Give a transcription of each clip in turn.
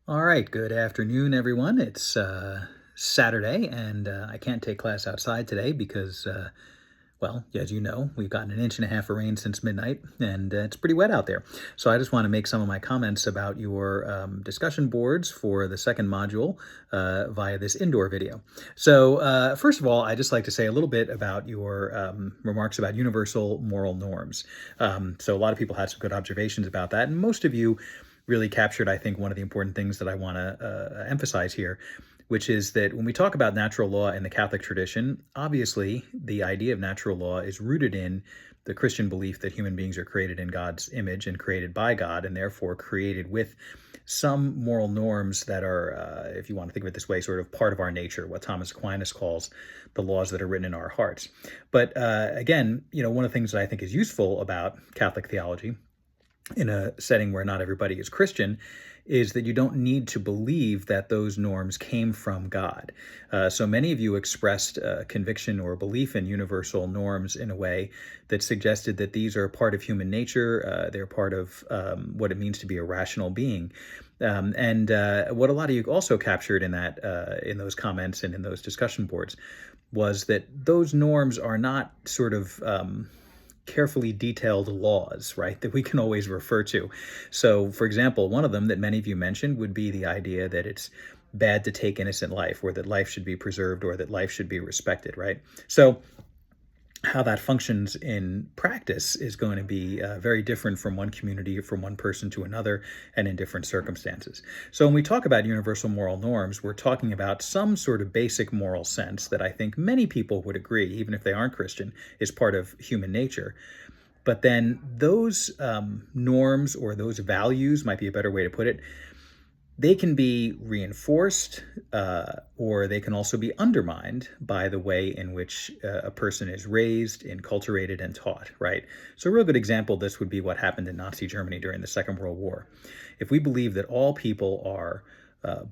All right, good afternoon, everyone. It's Saturday, and I can't take class outside today because, well, as you know, we've gotten an inch and a half of rain since midnight, and it's pretty wet out there. So I just want to make some of my comments about your discussion boards for the second module via this indoor video. So, first of all, I just like to say a little bit about your remarks about universal moral norms. So, a lot of people had some good observations about that, and most of you really captured, I think, one of the important things that I want to emphasize here, which is that when we talk about natural law in the Catholic tradition, obviously the idea of natural law is rooted in the Christian belief that human beings are created in God's image and created by God, and therefore created with some moral norms that are, if you want to think of it this way, sort of part of our nature, what Thomas Aquinas calls the laws that are written in our hearts. But again, one of the things that I think is useful about Catholic theology in a setting where not everybody is Christian is that you don't need to believe that those norms came from God. So many of you expressed conviction or belief in universal norms in a way that suggested that these are part of human nature. They're part of what it means to be a rational being. And what a lot of you also captured in that, in those comments and in those discussion boards, was that those norms are not sort of carefully detailed laws, right, that we can always refer to. So, for example, one of them that many of you mentioned would be the idea that it's bad to take innocent life, or that life should be preserved, or that life should be respected, right? So, how that functions in practice is going to be very different from one community, from one person to another, and in different circumstances. So when we talk about universal moral norms, we're talking about some sort of basic moral sense that I think many people would agree, even if they aren't Christian, is part of human nature. But then those norms, or those values, might be a better way to put it, they can be reinforced, or they can also be undermined by the way in which a person is raised, enculturated, and taught, right? So a real good example of this would be what happened in Nazi Germany during the Second World War. If we believe that all people are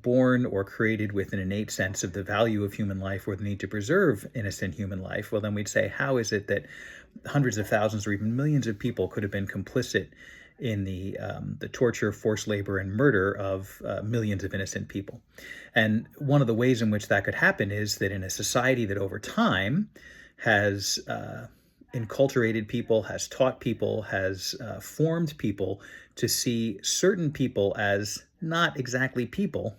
born or created with an innate sense of the value of human life, or the need to preserve innocent human life, well, then we'd say, how is it that hundreds of thousands or even millions of people could have been complicit in the torture, forced labor, and murder of millions of innocent people? And one of the ways in which that could happen is that in a society that over time has enculturated people, has taught people, has formed people to see certain people as not exactly people,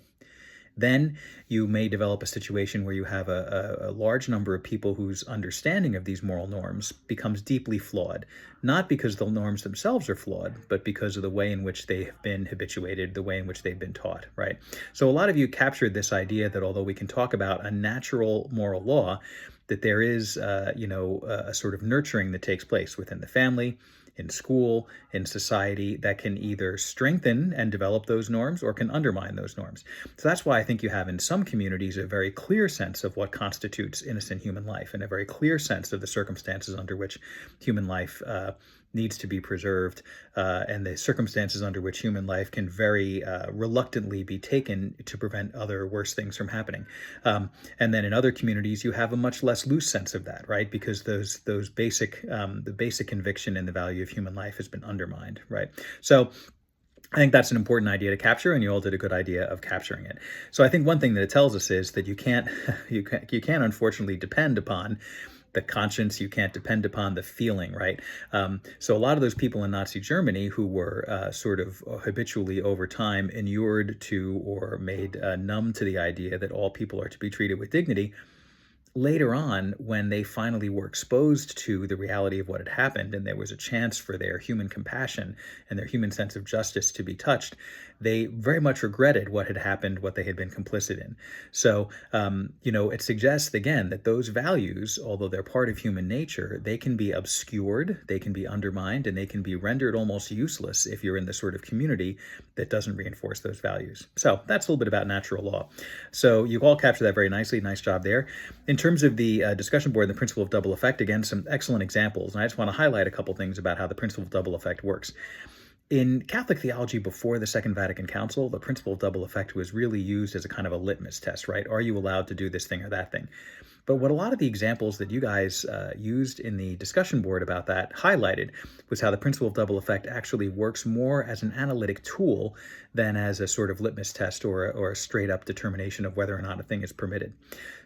then you may develop a situation where you have a large number of people whose understanding of these moral norms becomes deeply flawed, not because the norms themselves are flawed, but because of the way in which they have been habituated, the way in which they've been taught, right? So a lot of you captured this idea that although we can talk about a natural moral law, that there is, a sort of nurturing that takes place within the family, in school, in society, that can either strengthen and develop those norms or can undermine those norms. So that's why I think you have in some communities a very clear sense of what constitutes innocent human life, and a very clear sense of the circumstances under which human life needs to be preserved, and the circumstances under which human life can very reluctantly be taken to prevent other worse things from happening. And then in other communities, you have a much less loose sense of that, right? Because those basic the basic conviction in the value of human life has been undermined, right? So I think that's an important idea to capture, and you all did a good idea of capturing it. So I think one thing that it tells us is that you can't unfortunately depend upon the conscience. You can't depend upon the feeling, right? So a lot of those people in Nazi Germany who were sort of habitually over time inured to, or made numb to, the idea that all people are to be treated with dignity, later on, when they finally were exposed to the reality of what had happened, and there was a chance for their human compassion and their human sense of justice to be touched, they very much regretted what had happened, what they had been complicit in. So, it suggests, again, that those values, although they're part of human nature, they can be obscured, they can be undermined, and they can be rendered almost useless if you're in the sort of community that doesn't reinforce those values. So that's a little bit about natural law. So you all captured that very nicely. Nice job there. In terms of the discussion board, the principle of double effect, again, some excellent examples. And I just want to highlight a couple things about how the principle of double effect works. In Catholic theology before the Second Vatican Council, the principle of double effect was really used as a kind of a litmus test, right? Are you allowed to do this thing or that thing? But what a lot of the examples that you guys used in the discussion board about that highlighted was how the principle of double effect actually works more as an analytic tool than as a sort of litmus test or a straight up determination of whether or not a thing is permitted.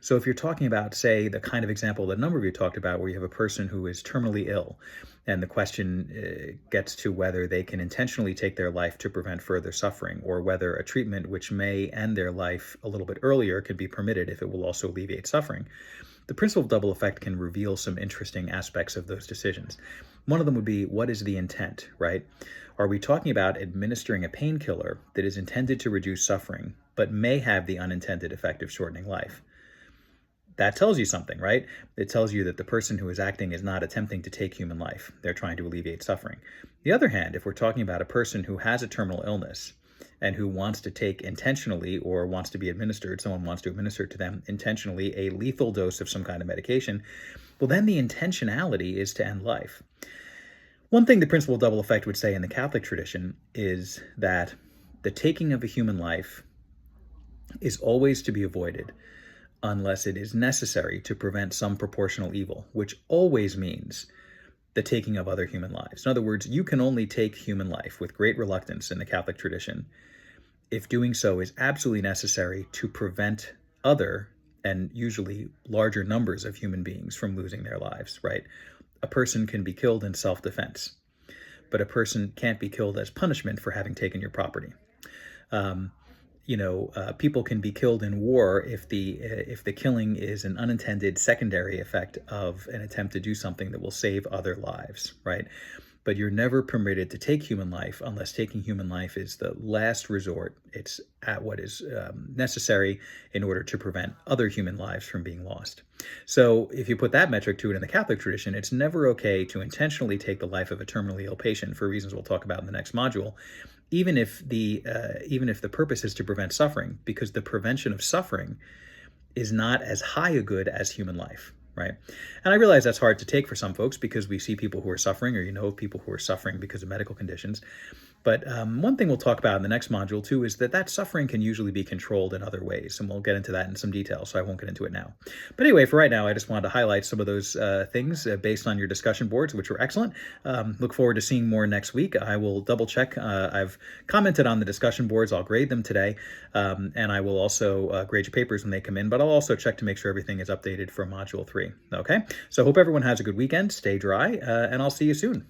So if you're talking about, say, the kind of example that a number of you talked about, where you have a person who is terminally ill, and the question gets to whether they can intentionally take their life to prevent further suffering, or whether a treatment which may end their life a little bit earlier could be permitted if it will also alleviate suffering. The principle of double effect can reveal some interesting aspects of those decisions. One of them would be, what is the intent, right? Are we talking about administering a painkiller that is intended to reduce suffering, but may have the unintended effect of shortening life? That tells you something, right? It tells you that the person who is acting is not attempting to take human life. They're trying to alleviate suffering. On the other hand, if we're talking about a person who has a terminal illness and who wants to take intentionally, or wants to be administered, someone wants to administer to them intentionally a lethal dose of some kind of medication, well, then the intentionality is to end life. One thing the principle of double effect would say in the Catholic tradition is that the taking of a human life is always to be avoided unless it is necessary to prevent some proportional evil, which always means the taking of other human lives. In other words, you can only take human life with great reluctance in the Catholic tradition if doing so is absolutely necessary to prevent other, and usually larger numbers of human beings, from losing their lives, right? A person can be killed in self-defense, but a person can't be killed as punishment for having taken your property. People can be killed in war if the killing is an unintended secondary effect of an attempt to do something that will save other lives, right? But you're never permitted to take human life unless taking human life is the last resort. It's at what is necessary in order to prevent other human lives from being lost. So if you put that metric to it in the Catholic tradition, it's never okay to intentionally take the life of a terminally ill patient, for reasons we'll talk about in the next module, even if the purpose is to prevent suffering, because the prevention of suffering is not as high a good as human life, right? And I realize that's hard to take for some folks, because we see people who are suffering, or of people who are suffering because of medical conditions. But one thing we'll talk about in the next module too is that suffering can usually be controlled in other ways, and we'll get into that in some detail, so I won't get into it now. But anyway, for right now, I just wanted to highlight some of those things based on your discussion boards, which were excellent. Look forward to seeing more next week. I will double check. I've commented on the discussion boards. I'll grade them today, and I will also grade your papers when they come in, but I'll also check to make sure everything is updated for Module 3. Okay? So I hope everyone has a good weekend. Stay dry, and I'll see you soon.